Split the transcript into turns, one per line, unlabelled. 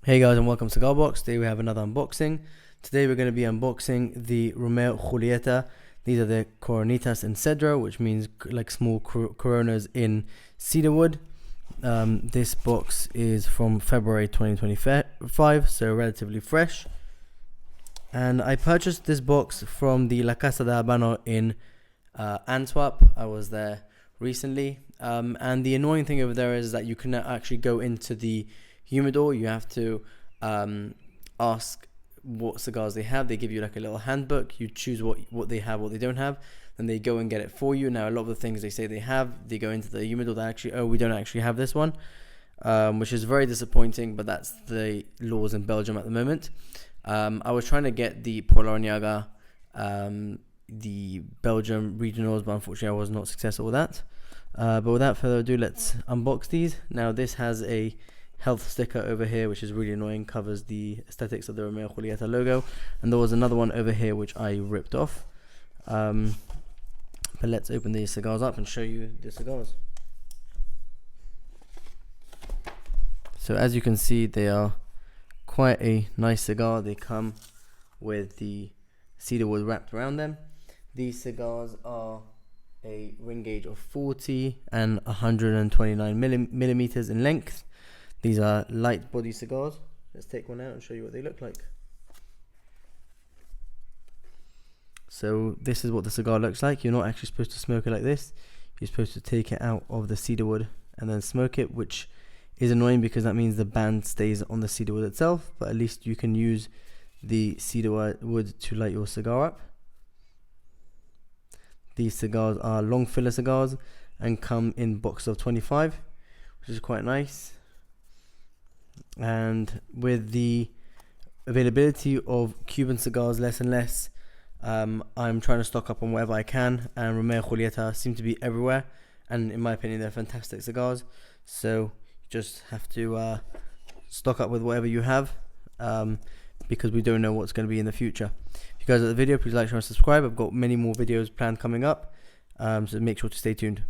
Hey guys, and welcome to Cigar Box. Today we have another unboxing. Today we're going to be unboxing the Romeo Julieta. These are the Coronitas in Cedro, which means like small Coronas in cedarwood. This box is from February 2025, so relatively fresh. And I purchased this box from the La Casa de Habano in Antwerp. I was there recently. And the annoying thing over there is that you cannot actually go into the Humidor. You have to ask what cigars they have. They give you like a little handbook. You choose what they have, what they don't have. Then they go and get it for you. Now a lot of the things they say they have, they go into the Humidor. They actually, we don't actually have this one, which is very disappointing. But that's the laws in Belgium at the moment. I was trying to get the Polariaga, the Belgium regionals, but unfortunately I was not successful with that. But without further ado, let's unbox these. Now this has a health sticker over here, which is really annoying, covers the aesthetics of the Romeo Julieta logo, and there was another one over here which I ripped off. But let's open these cigars up and show you the cigars. So as you can see, they are quite a nice cigar. They come with the cedar wood wrapped around them. These cigars are a ring gauge of 40 and 129 millimeters in length. These are light body cigars. Let's take one out and show you what they look like. So this is what the cigar looks like. You're not actually supposed to smoke it like this. You're supposed to take it out of the cedar wood and then smoke it, which is annoying because that means the band stays on the cedar wood itself, but at least you can use the cedar wood to light your cigar up. These cigars are long filler cigars and come in boxes of 25, which is quite nice. And with the availability of Cuban cigars less and less, I'm trying to stock up on whatever I can, and Romeo Julieta seem to be everywhere, and in my opinion they're fantastic cigars. So you just have to stock up with whatever you have, because we don't know what's going to be in the future. If you guys like the video, please like, share and subscribe. I've got many more videos planned coming up, so make sure to stay tuned.